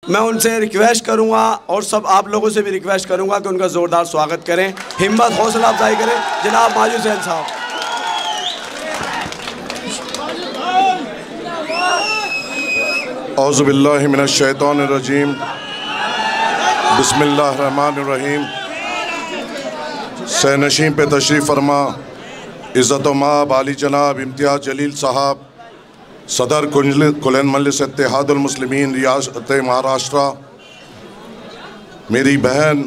मैं उनसे रिक्वेस्ट करूंगा और सब आप लोगों से भी रिक्वेस्ट करूंगा कि उनका ज़ोरदार स्वागत करें, हिम्मत हौसला अफजाई करें। जनाब माजी हुसैन साहब। औज़ु बिल्लाहि मिनश शैतानिर रजीम, बिस्मिल्लाहिर रहमानिर रहीम। सहनशीं पे तशरीफ़ फरमा इज़्ज़त माब आली जनाब इम्तियाज़ जलील साहब, सदर कुल्लन मजलिस इत्तेहादुल मुस्लिमीन रियासत महाराष्ट्र, मेरी बहन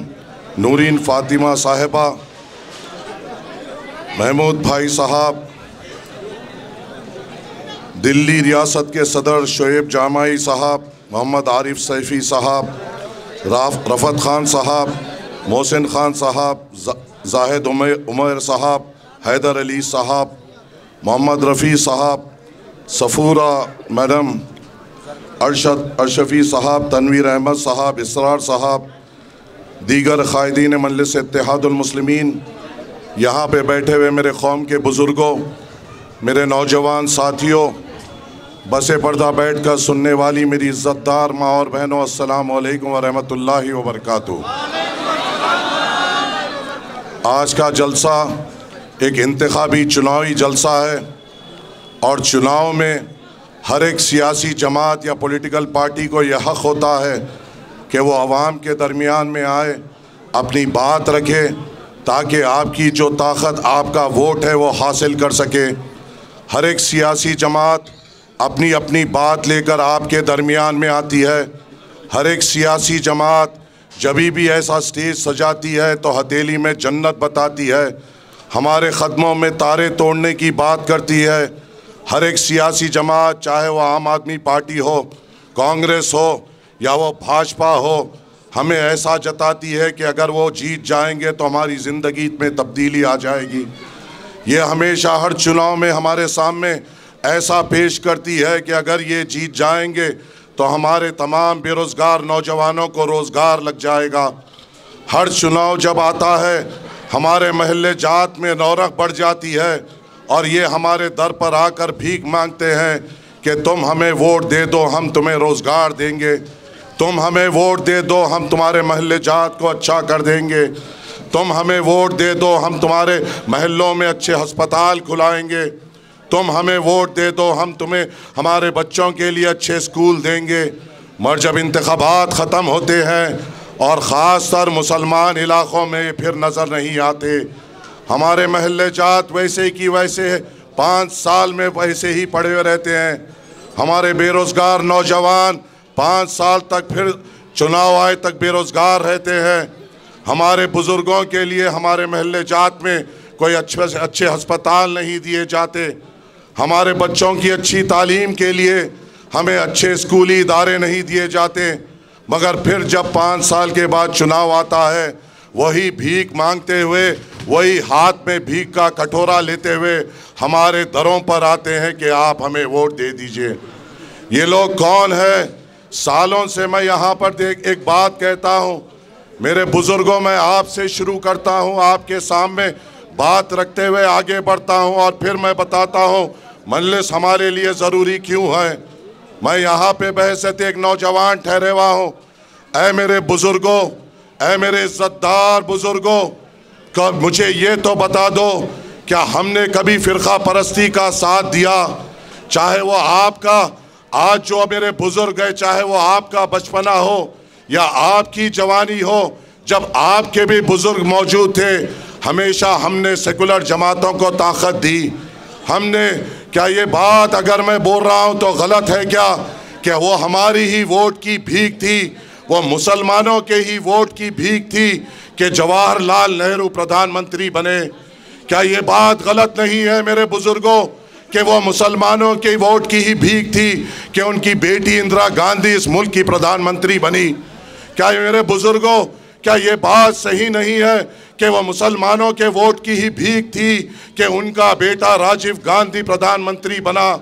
नूरीन फ़ातिमा साहिबा, महमूद भाई साहब, दिल्ली रियासत के सदर शोएब जामाई साहब, मोहम्मद आरिफ सैफ़ी साहब, रफ़त ख़ान साहब, मोहसिन ख़ान साहब, जाहिद उमर साहब, हैदर अली साहब, मोहम्मद रफ़ी साहब, सफ़ूरा मैडम, अरशफ़ी साहब, तनवीर अहमद साहब, इसरार साहब, दीगर क़ायदीन मजलिस इत्तेहादुल मुस्लिमीन, यहाँ पे बैठे हुए मेरे कौम के बुज़ुर्गों, मेरे नौजवान साथियों, बसे पर्दा बैठ कर सुनने वाली मेरी इज़्ज़तदार माँ और बहनों, अस्सलामु अलैकुम व रहमतुल्लाहि व बरकातुहू। आज का जलसा एक इंतखाबी चुनावी जलसा है और चुनाव में हर एक सियासी जमात या पॉलिटिकल पार्टी को यह हक़ होता है कि वो आवाम के दरमियान में आए, अपनी बात रखे, ताकि आपकी जो ताकत आपका वोट है वो हासिल कर सके। हर एक सियासी जमात अपनी अपनी बात लेकर आपके दरमियान में आती है। हर एक सियासी जमात जब भी ऐसा स्टेज सजाती है तो हथेली में जन्नत बताती है, हमारे ख़दमों में तारे तोड़ने की बात करती है। हर एक सियासी जमात, चाहे वो आम आदमी पार्टी हो, कांग्रेस हो या वो भाजपा हो, हमें ऐसा जताती है कि अगर वो जीत जाएंगे तो हमारी ज़िंदगी में तब्दीली आ जाएगी। ये हमेशा हर चुनाव में हमारे सामने ऐसा पेश करती है कि अगर ये जीत जाएंगे तो हमारे तमाम बेरोज़गार नौजवानों को रोज़गार लग जाएगा। हर चुनाव जब आता है हमारे महल्ले जात में रौनक बढ़ जाती है और ये हमारे दर पर आकर भीख मांगते हैं कि तुम हमें वोट दे दो, हम तुम्हें रोज़गार देंगे, तुम हमें वोट दे दो, हम तुम्हारे महल्ले जात को अच्छा कर देंगे, तुम हमें वोट दे दो, हम तुम्हारे महल्लों में अच्छे अस्पताल खुलाएंगे, तुम हमें वोट दे दो, हम तुम्हें हमारे बच्चों के लिए अच्छे स्कूल देंगे। मगर जब इंतखाबात ख़त्म होते हैं और ख़ास तर मुसलमान इलाक़ों में फिर नज़र नहीं आते। हमारे महल्ले जात वैसे की वैसे 5 साल में वैसे ही पड़े हुए रहते हैं। हमारे बेरोज़गार नौजवान 5 साल तक फिर चुनाव आए तक बेरोज़गार रहते हैं। हमारे बुज़ुर्गों के लिए हमारे महल्ले जात में कोई अच्छे से अच्छे अस्पताल नहीं दिए जाते। हमारे बच्चों की अच्छी तालीम के लिए हमें अच्छे स्कूली इदारे नहीं दिए जाते। मगर फिर जब 5 साल के बाद चुनाव आता है, वही भीख मांगते हुए, वही हाथ में भीख का कटोरा लेते हुए हमारे दरों पर आते हैं कि आप हमें वोट दे दीजिए। ये लोग कौन है? सालों से मैं यहाँ पर एक बात कहता हूँ, मेरे बुज़ुर्गों, मैं आपसे शुरू करता हूँ, आपके सामने बात रखते हुए आगे बढ़ता हूँ और फिर मैं बताता हूँ मजलिस हमारे लिए ज़रूरी क्यों है। मैं यहाँ पे बहसत एक नौजवान ठहरे हुआ हूँ। ऐ मेरे बुज़ुर्गों, ऐ मेरे इज़्ज़तदार बुज़ुर्गों, कब मुझे ये तो बता दो, क्या हमने कभी फ़िरक़ा परस्ती का साथ दिया? चाहे वो आपका आज जो मेरे बुज़ुर्ग है, चाहे वो आपका बचपना हो या आपकी जवानी हो, जब आपके भी बुज़ुर्ग मौजूद थे, हमेशा हमने सेकुलर जमातों को ताकत दी। हमने, क्या ये बात अगर मैं बोल रहा हूँ तो गलत है क्या कि वो हमारी ही वोट की भीख थी, वो मुसलमानों के ही वोट की भीख थी कि जवाहरलाल नेहरू प्रधानमंत्री बने? क्या ये बात गलत नहीं है मेरे बुज़ुर्गों कि वो मुसलमानों के वोट की ही भीख थी कि उनकी बेटी इंदिरा गांधी इस मुल्क की प्रधानमंत्री बनी? क्या मेरे बुज़ुर्गों, क्या ये बात सही नहीं है कि वह मुसलमानों के वोट की ही भीख थी कि उनका बेटा राजीव गांधी प्रधानमंत्री बना?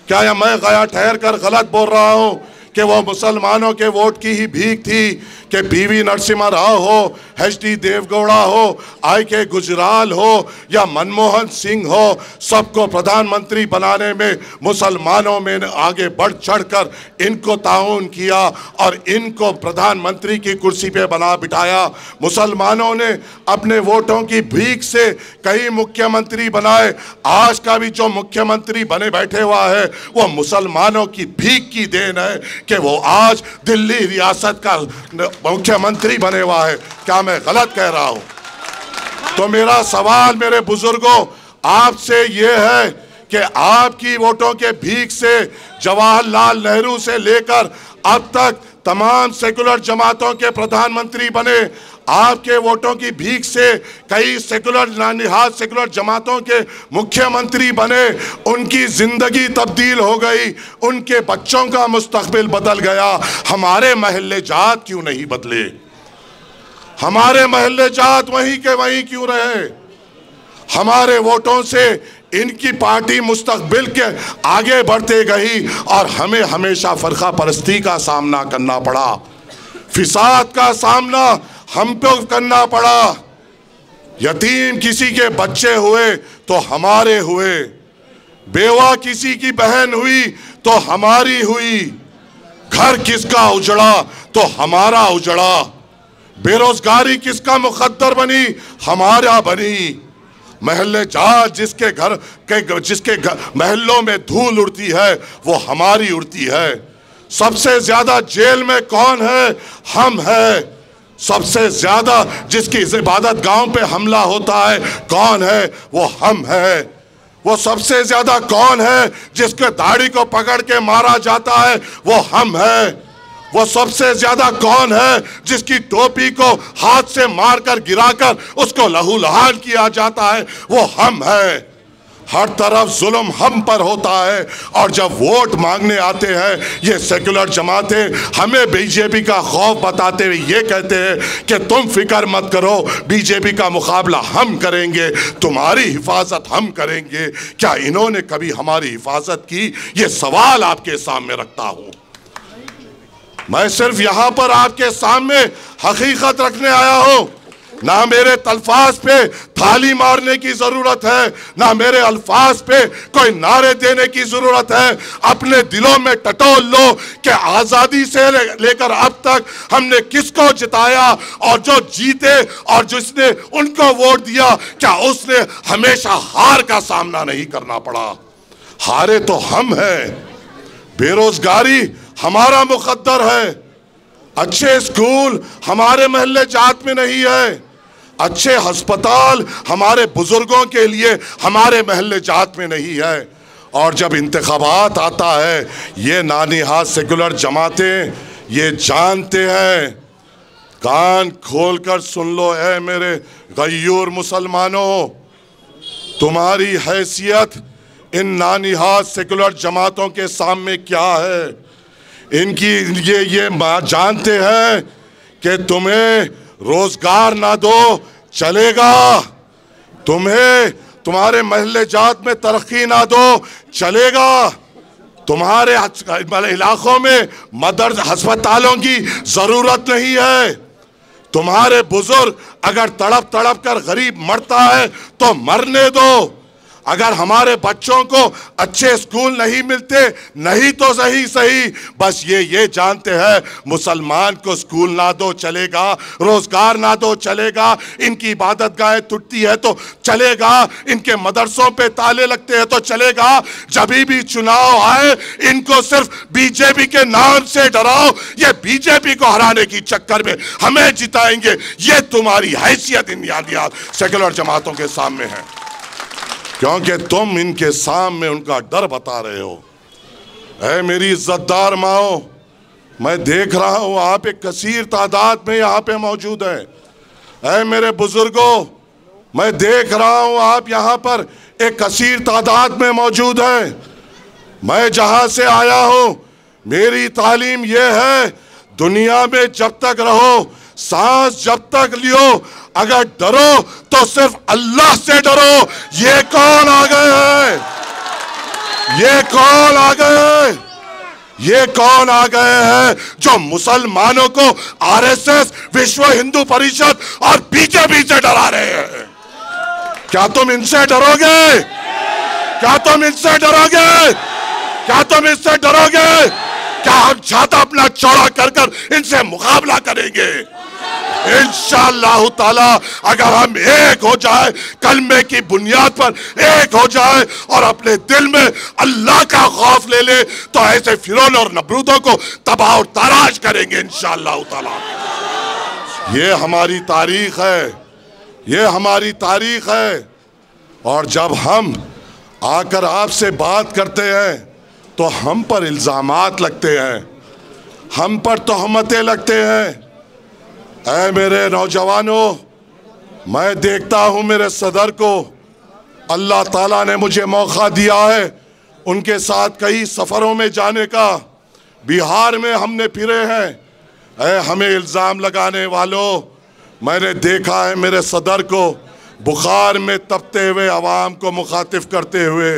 क्या मैं गया ठहर कर गलत बोल रहा हूँ कि वो मुसलमानों के वोट की ही भीख थी कि पीवी नरसिम्हा राव हो, एचडी देवगौड़ा हो, आई.के. गुजराल हो या मनमोहन सिंह हो, सबको प्रधानमंत्री बनाने में मुसलमानों में आगे बढ़ चढ़कर इनको ताउन किया और इनको प्रधानमंत्री की कुर्सी पे बना बिठाया। मुसलमानों ने अपने वोटों की भीख से कई मुख्यमंत्री बनाए। आज का भी जो मुख्यमंत्री बने बैठे हुआ है वो मुसलमानों की भीख की देन है कि वो आज दिल्ली रियासत का मुख्यमंत्री बने हुआ है। क्या मैं गलत कह रहा हूं? तो मेरा सवाल मेरे बुजुर्गों आपसे ये है कि आपकी वोटों के भीख से जवाहरलाल नेहरू से लेकर अब तक तमाम सेकुलर जमातों के प्रधानमंत्री बने। आपके वोटों की भीख से कई सेकुलर नानिहाद सेकुलर जमातों के मुख्यमंत्री बने। उनकी जिंदगी तब्दील हो गई, उनके बच्चों का मुस्तकबिल बदल गया। हमारे महल्ले जात क्यों नहीं बदले? हमारे महल्ले जात वहीं के वहीं क्यों रहे? हमारे वोटों से इनकी पार्टी मुस्तकबिल के आगे बढ़ते गई और हमें हमेशा फरका परस्ती का सामना करना पड़ा, फिसाद का सामना हमको करना पड़ा। यतीम किसी के बच्चे हुए तो हमारे हुए, बेवा किसी की बहन हुई तो हमारी हुई, घर किसका उजड़ा तो हमारा उजड़ा, बेरोजगारी किसका मुकद्दर बनी? हमारा बनी। महल्ले जात जिसके महल्लों में धूल उड़ती है वो हमारी उड़ती है। सबसे ज्यादा जेल में कौन है? हम है। सबसे ज्यादा जिसकी इबादत गांव पे हमला होता है कौन है? वो हम है। वो सबसे ज्यादा कौन है जिसके दाढ़ी को पकड़ के मारा जाता है? वो हम है। वो सबसे ज्यादा कौन है जिसकी टोपी को हाथ से मारकर गिराकर उसको लहूलुहान किया जाता है? वो हम है। हर तरफ जुल्म हम पर होता है और जब वोट मांगने आते हैं ये सेकुलर जमातें हमें बीजेपी का खौफ बताते हुए ये कहते हैं कि तुम फिक्र मत करो, बीजेपी का मुकाबला हम करेंगे, तुम्हारी हिफाजत हम करेंगे। क्या इन्होंने कभी हमारी हिफाजत की? ये सवाल आपके सामने रखता हूं। मैं सिर्फ यहां पर आपके सामने हकीकत रखने आया हूं। ना मेरे तल्फाज पे थाली मारने की जरूरत है, ना मेरे अल्फाज पे कोई नारे देने की जरूरत है। अपने दिलों में टटोल लो कि आजादी से लेकर अब तक हमने किसको जिताया और जो जीते और जिसने उनको वोट दिया क्या उसने हमेशा हार का सामना नहीं करना पड़ा? हारे तो हम हैं। बेरोजगारी हमारा मुकद्दर है। अच्छे स्कूल हमारे महल्ले जात में नहीं है। अच्छे अस्पताल हमारे बुजुर्गों के लिए हमारे महल्ले जात में नहीं है। और जब इंतखाबात आता है ये नानिहाद सेकुलर जमातें ये जानते हैं। कान खोलकर सुन लो ऐ मेरे गयूर मुसलमानों, तुम्हारी हैसियत इन नानिहाद सेकुलर जमातों के सामने क्या है? इनकी ये जानते हैं कि तुम्हें रोजगार ना दो चलेगा, तुम्हें तुम्हारे महल्ले जात में तरक्की ना दो चलेगा, तुम्हारे इलाकों में मदर अस्पतालों की जरूरत नहीं है, तुम्हारे बुजुर्ग अगर तड़प तड़प कर गरीब मरता है तो मरने दो। अगर हमारे बच्चों को अच्छे स्कूल नहीं मिलते नहीं तो सही बस ये जानते हैं मुसलमान को स्कूल ना दो चलेगा, रोजगार ना दो चलेगा, इनकी इबादत गाहें टूटती है तो चलेगा, इनके मदरसों पे ताले लगते हैं तो चलेगा। जब भी चुनाव आए इनको सिर्फ बीजेपी के नाम से डराओ, ये बीजेपी को हराने की चक्कर में हमें जिताएंगे, ये तुम्हारी हैसियत इन सेकुलर जमातों के सामने है, क्योंकि तुम इनके सामने उनका डर बता रहे हो। ऐ मेरी इज्जतदार माओ, मैं देख रहा हूं आप एक कसीर तादाद में यहाँ पे मौजूद है। ऐ मेरे बुजुर्गों, मैं देख रहा हूं आप यहाँ पर एक कसीर तादाद में मौजूद है। मैं जहां से आया हूं मेरी तालीम यह है दुनिया में जब तक रहो, सांस जब तक लियो, अगर डरो तो सिर्फ अल्लाह से डरो। ये कौन आ गए हैं? ये कौन आ गए? ये कौन आ गए हैं जो मुसलमानों को आरएसएस, विश्व हिंदू परिषद और बीजेपी से डरा रहे हैं? क्या तुम इनसे डरोगे? क्या तुम इनसे डरोगे? क्या तुम इससे डरोगे? क्या हम छाता अपना चौड़ा कर कर इनसे मुकाबला करेंगे? इंशाअल्लाह ताला अगर हम एक हो जाए, कलमे की बुनियाद पर एक हो जाए और अपने दिल में अल्लाह का खौफ ले ले, तो ऐसे फिरौन और नमरूदों को तबाह और ताराश करेंगे इंशाअल्लाह ताला। ये हमारी तारीख है, ये हमारी तारीख है। और जब हम आकर आपसे बात करते हैं तो हम पर इल्जामात लगते हैं, हम पर तोहमतें लगते हैं। ऐ मेरे नौजवानों, मैं देखता हूँ मेरे सदर को अल्लाह ताला ने मुझे मौका दिया है उनके साथ कई सफ़रों में जाने का। बिहार में हमने फिरे हैं। ऐ हमें इल्ज़ाम लगाने वालों, मैंने देखा है मेरे सदर को बुखार में तपते हुए अवाम को मुखातिब करते हुए।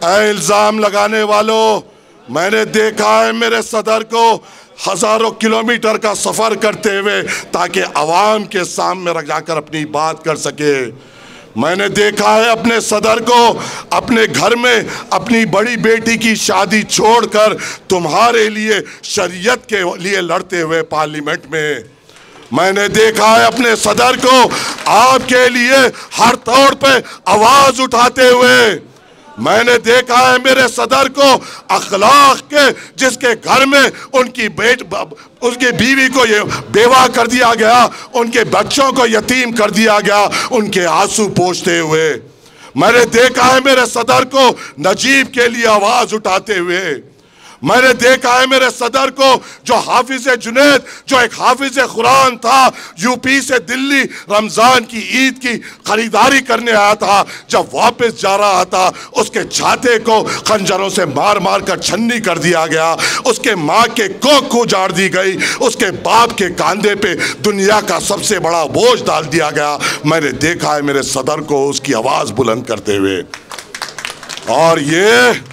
ऐ इल्ज़ाम लगाने वालों, मैंने देखा है मेरे सदर को हज़ारों किलोमीटर का सफ़र करते हुए ताकि अवाम के सामने रख जाकर अपनी बात कर सके। मैंने देखा है अपने सदर को अपने घर में अपनी बड़ी बेटी की शादी छोड़कर तुम्हारे लिए शरीयत के लिए लड़ते हुए पार्लियामेंट में। मैंने देखा है अपने सदर को आपके लिए हर तौर पे आवाज़ उठाते हुए। मैंने देखा है मेरे सदर को अखलाक के, जिसके घर में उनकी उसकी बीवी को ये बेवा कर दिया गया, उनके बच्चों को यतीम कर दिया गया, उनके आंसू पोंछते हुए। मैंने देखा है मेरे सदर को नजीब के लिए आवाज़ उठाते हुए। मैंने देखा है मेरे सदर को जो हाफिज जुनैद, जो एक हाफिज कुरान था, यूपी से दिल्ली रमज़ान की ईद की खरीदारी करने आया था, जब वापस जा रहा था उसके छाते को खंजरों से मार मार कर छन्नी कर दिया गया, उसके माँ के कोख को उजाड़ दी गई, उसके बाप के कांधे पे दुनिया का सबसे बड़ा बोझ डाल दिया गया। मैंने देखा है मेरे सदर को उसकी आवाज़ बुलंद करते हुए। और ये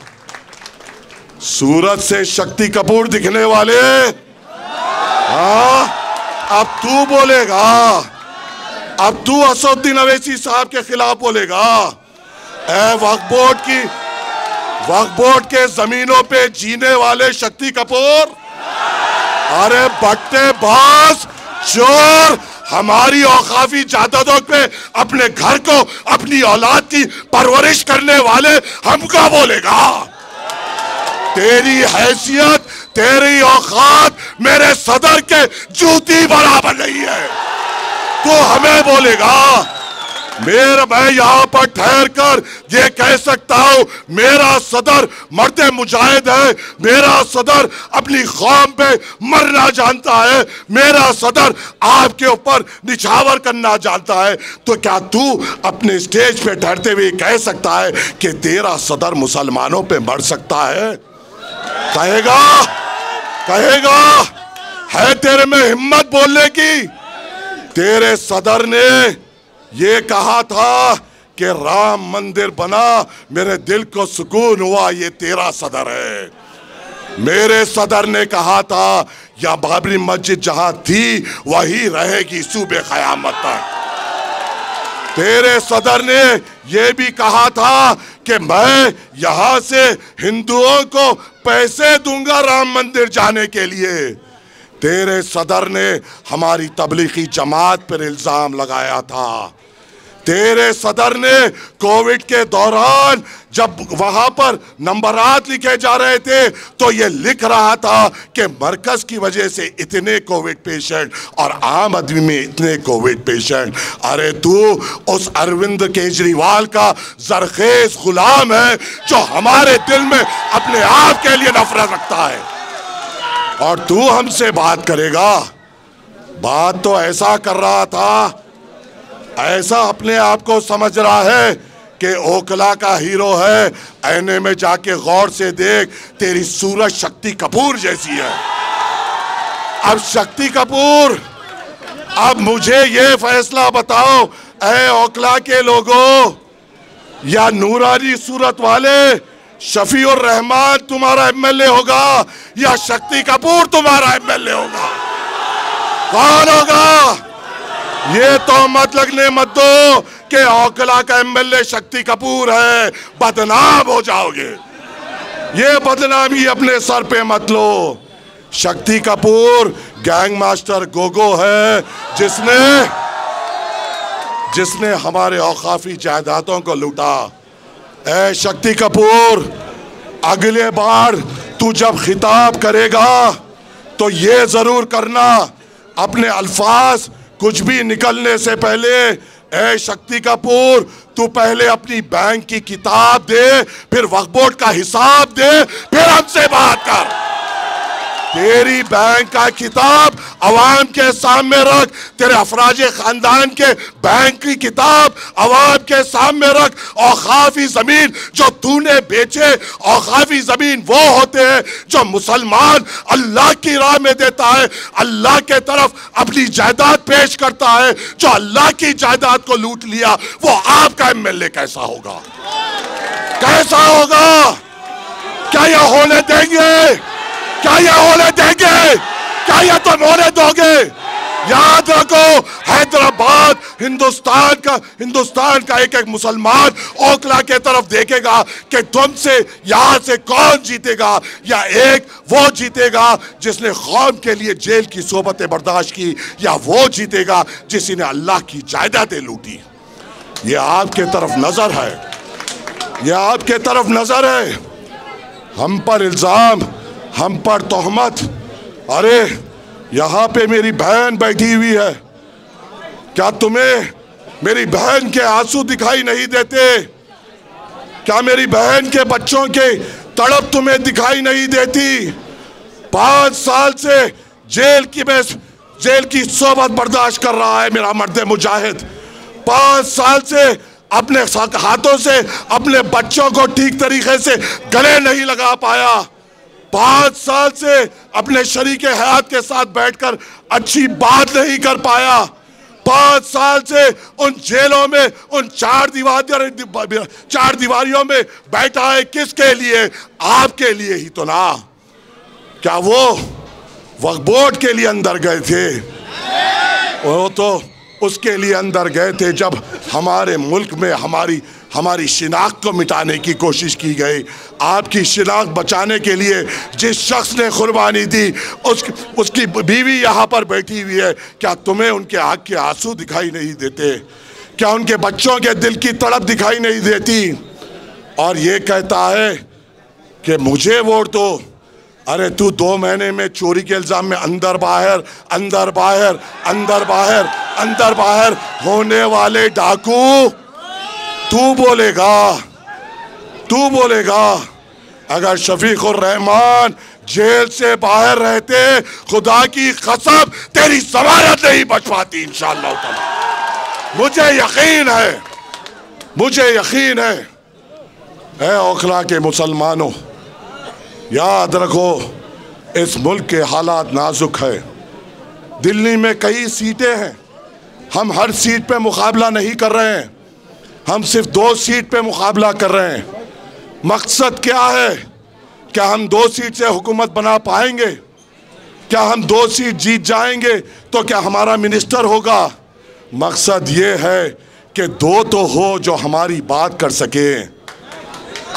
सूरत से शक्ति कपूर दिखने वाले, हाँ, अब तू बोलेगा, अब तू असदुद्दीन अवैसी साहब के खिलाफ बोलेगा। वक्फ बोर्ड के जमीनों पे जीने वाले शक्ति कपूर, अरे बट्टेबाज, चोर, हमारी औकाफी जायदादों पे अपने घर को, अपनी औलाद की परवरिश करने वाले हमका बोलेगा। तेरी हैसियत, तेरी औकात मेरे सदर के जूती बराबर नहीं है, तो हमें बोलेगा। मैं यहाँ पर ठहर कर ये कह सकता हूँ, मेरा सदर मर्द मुजाहिद है, मेरा सदर अपनी कौम पे मरना जानता है, मेरा सदर आपके ऊपर निछावर करना जानता है। तो क्या तू अपने स्टेज पे ठहरते हुए कह सकता है कि तेरा सदर मुसलमानों पे मर सकता है? कहेगा? कहेगा? है तेरे में हिम्मत बोलने की? तेरे सदर ने ये कहा था कि राम मंदिर बना, मेरे दिल को सुकून हुआ, ये तेरा सदर है। मेरे सदर ने कहा था या बाबरी मस्जिद जहां थी वही रहेगी सूबे क़यामत तक। तेरे सदर ने यह भी कहा था कि मैं यहां से हिंदुओं को पैसे दूंगा राम मंदिर जाने के लिए। तेरे सदर ने हमारी तबलीगी जमात पर इल्जाम लगाया था। तेरे सदर ने कोविड के दौरान जब वहां पर नंबरात लिखे जा रहे थे तो ये लिख रहा था कि मरकज की वजह से इतने कोविड पेशेंट और आम आदमी में इतने कोविड पेशेंट। अरे तू उस अरविंद केजरीवाल का जरखेज गुलाम है जो हमारे दिल में अपने आप के लिए नफरत रखता है, और तू हमसे बात करेगा। बात तो ऐसा कर रहा था, ऐसा अपने आप को समझ रहा है कि ओखला का हीरो है। आईने में जाके गौर से देख, तेरी सूरत शक्ति कपूर जैसी है। अब शक्ति कपूर, अब मुझे ये फैसला बताओ, ऐ ओखला के लोगों या नूरानी सूरत वाले, शफीउर रहमान तुम्हारा एमएलए होगा या शक्ति कपूर तुम्हारा एमएलए होगा? कौन होगा? ये तो मत लगने मत दो कि ओखला का एमएलए शक्ति कपूर है, बदनाम हो जाओगे। ये बदनामी अपने सर पे मत लो। शक्ति कपूर गैंग मास्टर गोगो है जिसने हमारे औकाफी जायदादों को लूटा। ऐ शक्ति कपूर, अगले बार तू जब खिताब करेगा तो ये जरूर करना, अपने अल्फाज कुछ भी निकलने से पहले, ऐ शक्ति कपूर तू पहले अपनी बैंक की किताब दे, फिर वक्फ बोर्ड का हिसाब दे, फिर हमसे बात कर। तेरी बैंक का किताब अवाम के सामने रख, तेरे अफराजे खानदान के बैंक की किताब अवाम के सामने रख। औकाफी जमीन जो तूने बेचे, औकाफी जमीन वो होते हैं जो मुसलमान अल्लाह की राह में देता है, अल्लाह के तरफ अपनी जायदाद पेश करता है। जो अल्लाह की जायदाद को लूट लिया वो आपका एमएलए कैसा होगा? कैसा होगा? क्या यह होने देंगे? क्या यह होने देंगे? क्या यह तुम होने दोगे? याद रखो, हैदराबाद हिंदुस्तान का एक एक मुसलमान ओखला के तरफ देखेगा कि तुमसे यहां से कौन जीतेगा, या एक वो जीतेगा जिसने कौम के लिए जेल की सोबतें बर्दाश्त की, या वो जीतेगा जिसने अल्लाह की जायदादें लूटी। ये आपके तरफ नजर है, ये आपके तरफ नजर है। हम पर इल्जाम, हम पर तोहमत। अरे यहां पे मेरी बहन बैठी हुई है, क्या तुम्हें मेरी बहन के आंसू दिखाई नहीं देते? क्या मेरी बहन के बच्चों के तड़प तुम्हें दिखाई नहीं देती? 5 साल से जेल की सोबत बर्दाश्त कर रहा है मेरा मर्द मुजाहिद। 5 साल से अपने हाथों से अपने बच्चों को ठीक तरीके से गले नहीं लगा पाया। 5 साल से अपने शरीके हयात के साथ बैठकर अच्छी बात नहीं कर पाया। 5 साल से उन जेलों में, उन चार दीवारियों में बैठा है। किसके लिए? आपके लिए ही तो ना। क्या वो वक्फ बोर्ड के लिए अंदर गए थे? वो तो उसके लिए अंदर गए थे जब हमारे मुल्क में हमारी शिनाख्त को मिटाने की कोशिश की गई। आपकी शिनाख्त बचाने के लिए जिस शख्स ने कुर्बानी दी उसकी बीवी यहाँ पर बैठी हुई है। क्या तुम्हें उनके आँख के आंसू दिखाई नहीं देते? क्या उनके बच्चों के दिल की तड़प दिखाई नहीं देती? और ये कहता है कि मुझे वोट दो। अरे तू 2 महीने में चोरी के इल्जाम में अंदर बाहर अंदर बाहर अंदर बाहर अंदर बाहर होने वाले डाकू, तू बोलेगा अगर शफीकुर रहमान जेल से बाहर रहते, खुदा की कसम तेरी जमानत नहीं बच पाती इंशाअल्लाह ताला। मुझे यकीन है। ऐ ओखला के मुसलमानों, याद रखो इस मुल्क के हालात नाजुक है। दिल्ली में कई सीटें हैं, हम हर सीट पे मुकाबला नहीं कर रहे हैं, हम सिर्फ 2 सीट पे मुकाबला कर रहे हैं। मकसद क्या है? क्या हम 2 सीट से हुकूमत बना पाएंगे? क्या हम 2 सीट जीत जाएंगे तो क्या हमारा मिनिस्टर होगा? मकसद ये है कि 2 तो हो जो हमारी बात कर सके।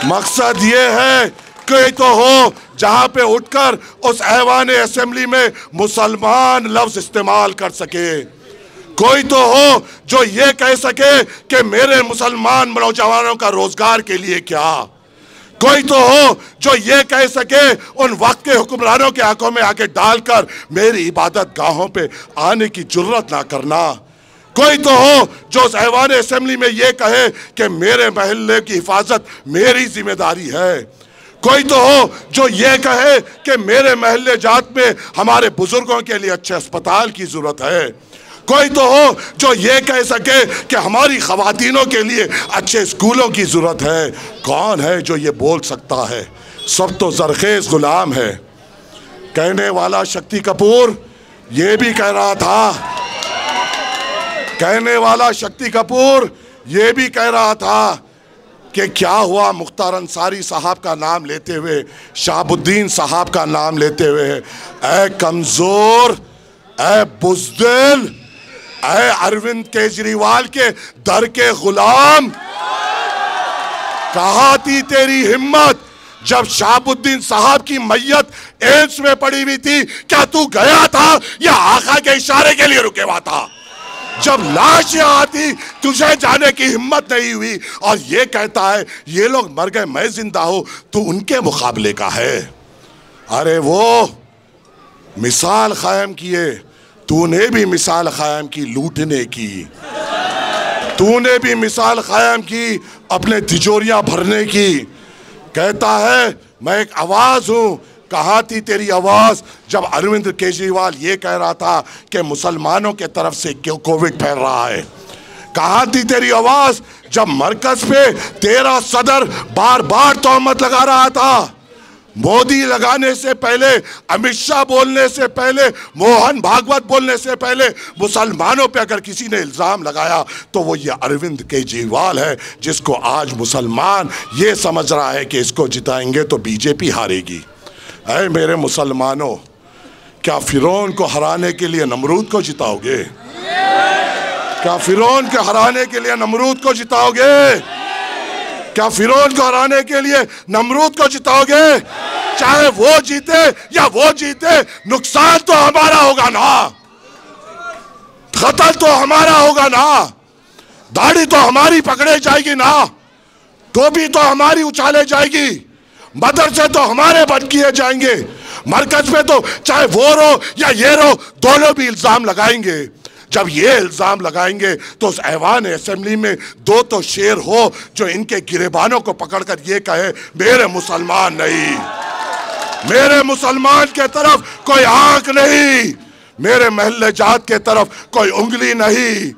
मकसद ये है कोई तो हो जहां पे उठकर उस ऐवान असेंबली में मुसलमान लफ्ज इस्तेमाल कर सके। कोई तो हो जो ये कह सके कि मेरे मुसलमान नौजवानों का रोजगार के लिए क्या। कोई तो हो जो ये कह सके उन वक्त के हुक्मरानों के आंखों में आके डालकर मेरी इबादत गाहों पे आने की जुर्रत ना करना। कोई तो हो जो उस ऐवान असेंबली में ये कहे कि मेरे महल्ले की हिफाजत मेरी जिम्मेदारी है। कोई तो हो जो ये कहे कि मेरे महल्ले जात में हमारे बुजुर्गों के लिए अच्छे अस्पताल की जरूरत है। कोई तो हो जो ये कह सके कि हमारी खवातीनों के लिए अच्छे स्कूलों की जरूरत है। कौन है जो ये बोल सकता है? सब तो जरखेज गुलाम है। कहने वाला शक्ति कपूर ये भी कह रहा था, कहने वाला शक्ति कपूर ये भी कह रहा था कि क्या हुआ मुख्तार अंसारी साहब का नाम लेते हुए, शहाबुद्दीन साहब का नाम लेते हुए, ऐ कमज़ोर, ऐ बुज़दिल, ऐ अरविंद केजरीवाल के दर के गुलाम, कहाँ थी तेरी हिम्मत जब शहाबुद्दीन साहब की मैयत एम्स में पड़ी हुई थी? क्या तू गया था या आका के इशारे के लिए रुके हुआ था? जब लाश यहाँ आती तुझे जाने की हिम्मत नहीं हुई और ये कहता है ये लोग मर गए मैं जिंदा हूं, तू उनके मुकाबले का है। अरे वो मिसाल कायम किए, तूने भी मिसाल कायम की लूटने की, तूने भी मिसाल कायम की अपने तिजोरियां भरने की। कहता है मैं एक आवाज हूं, कहाँ थी तेरी आवाज जब अरविंद केजरीवाल ये कह रहा था कि मुसलमानों के तरफ से क्यों कोविड फैल रहा है? कहाँ थी तेरी आवाज जब मरकज पे तेरा सदर बार बार तोहमत लगा रहा था? मोदी लगाने से पहले, अमित शाह बोलने से पहले, मोहन भागवत बोलने से पहले मुसलमानों पे अगर किसी ने इल्ज़ाम लगाया तो वो ये अरविंद केजरीवाल है, जिसको आज मुसलमान ये समझ रहा है कि इसको जिताएंगे तो बीजेपी हारेगी। ऐ मेरे मुसलमानों, क्या फिरौन को हराने के लिए नमरूद को जिताओगे? क्या फिरौन को हराने के लिए नमरूद को जिताओगे? क्या फिरौन को हराने के लिए नमरूद को जिताओगे? चाहे वो जीते या वो जीते, नुकसान तो हमारा होगा ना, कत्ल तो हमारा होगा ना, दाढ़ी तो हमारी पकड़े जाएगी ना, टोपी तो हमारी उछाले जाएगी, मदरसे तो हमारे बंद किए जाएंगे, मरकज में तो चाहे वो रो या ये रो दोनों भी इल्जाम लगाएंगे। जब ये इल्जाम लगाएंगे तो उस ऐवान असेंबली में दो तो शेर हो जो इनके गिरेबानों को पकड़कर ये कहे मेरे मुसलमान नहीं, मेरे मुसलमान के तरफ कोई आंख नहीं, मेरे महल्ले जात के तरफ कोई उंगली नहीं,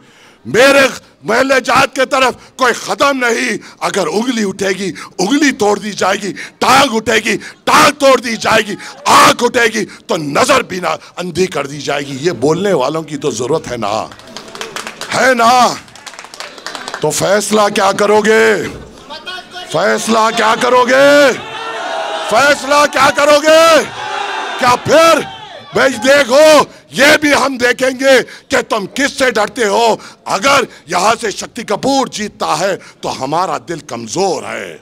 मेरे महल्ले जात के तरफ कोई कदम नहीं। अगर उंगली उठेगी उंगली तोड़ दी जाएगी, टांग उठेगी टांग तोड़ दी जाएगी, आंख उठेगी तो नजर भी ना अंधी कर दी जाएगी। ये बोलने वालों की तो जरूरत है ना, है ना? तो फैसला क्या करोगे? फैसला क्या करोगे? फैसला क्या करोगे? क्या फिर भाई देखो ये भी हम देखेंगे कि तुम किससे डरते हो। अगर यहां से शक्ति कपूर जीतता है तो हमारा दिल कमजोर है,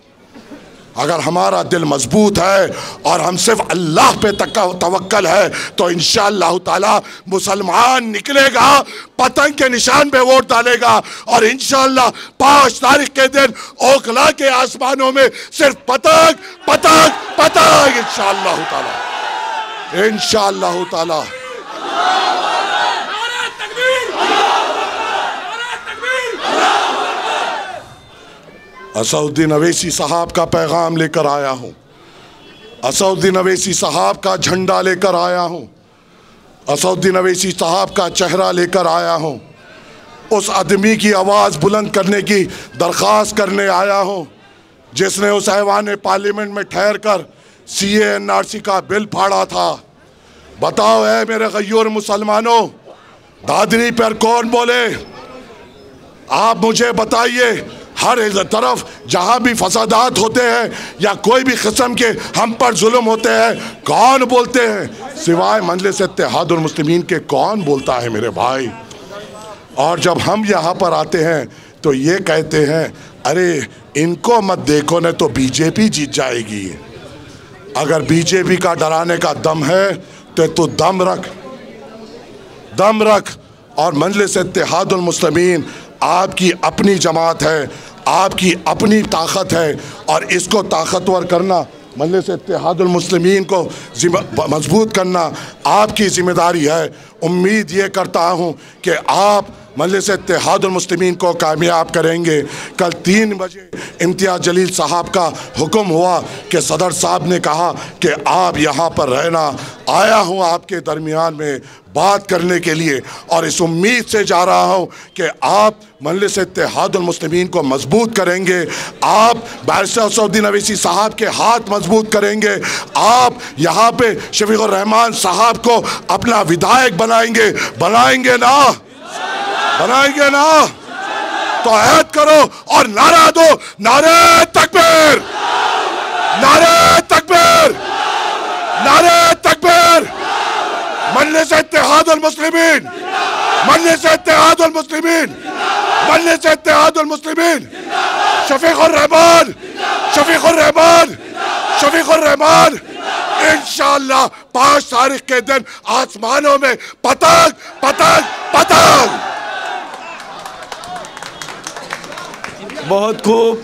अगर हमारा दिल मजबूत है और हम सिर्फ अल्लाह पे तवक्कल है तो इंशाअल्लाह ताला मुसलमान निकलेगा, पतंग के निशान पे वोट डालेगा और इंशाअल्लाह 5 तारीख के दिन ओखला के आसमानों में सिर्फ पतंग पतंग पतंग इंशाअल्लाह ताला, इंशाअल्लाह ताला। असदुद्दीन अवैसी साहब का पैगाम लेकर आया हूं, असदुद्दीन अवैसी साहब का झंडा लेकर आया हूं, असदुद्दीन अवैसी साहब का चेहरा लेकर आया हूं, उस आदमी की आवाज़ बुलंद करने की दरख्वास्त करने आया हूं जिसने उस ऐवान पार्लियामेंट में ठहर कर CA NRC का बिल फाड़ा था। बताओ है मेरे गयूर मुसलमानों, दादरी पर कौन बोले? आप मुझे बताइए, हर तरफ जहाँ भी फसादात होते हैं या कोई भी किस्म के हम पर जुल्म होते हैं, कौन बोलते हैं? सिवाय मजलिस इत्तेहादुल मुस्लिमीन के कौन बोलता है मेरे भाई? और जब हम यहाँ पर आते हैं तो ये कहते हैं अरे इनको मत देखो न तो बीजेपी जीत जाएगी। अगर बीजेपी का डराने का दम है तो तू दम रख, दम रख। और मजलिस इत्तेहादुल मुस्लिमीन आपकी अपनी जमात है, आपकी अपनी ताकत है और इसको ताकतवर करना, मजलिस इत्तेहादुल मुस्लिमीन को मजबूत करना आपकी जिम्मेदारी है। उम्मीद ये करता हूँ कि आप मजलिस इत्तेहादुल मुस्लिमीन को कामयाब करेंगे। कल 3 बजे इम्तियाज़ जलील साहब का हुक्म हुआ कि सदर साहब ने कहा कि आप यहाँ पर रहना, आया हूँ आपके दरमियान में बात करने के लिए और इस उम्मीद से जा रहा हूँ कि आप मजलिस इत्तेहादुल मुस्लिमीन को मजबूत करेंगे, आप बैरिस्टर असदुद्दीन अवैसी साहब के हाथ मजबूत करेंगे, आप यहाँ पे शफीकुर रहमान साहब को अपना विधायक बनाएंगे, बनाएंगे ना, बनाएंगे ना, तो ऐद करो और नारा दो, नारे तकबीर, नारे तकबीर, नारे तकबीर। मजलिस इत्तेहादुल मुस्लिमीन, मजलिस इत्तेहादुल मुस्लिमीन, मजलिस इत्तेहादुल मुस्लिमीन। शफीकुर रहमान, शफीकुर रहमान, शफीकुर रहमान। इंशाअल्लाह 5 तारीख के दिन आसमानों में पतंग पतंग पतंग। बहुत खूब।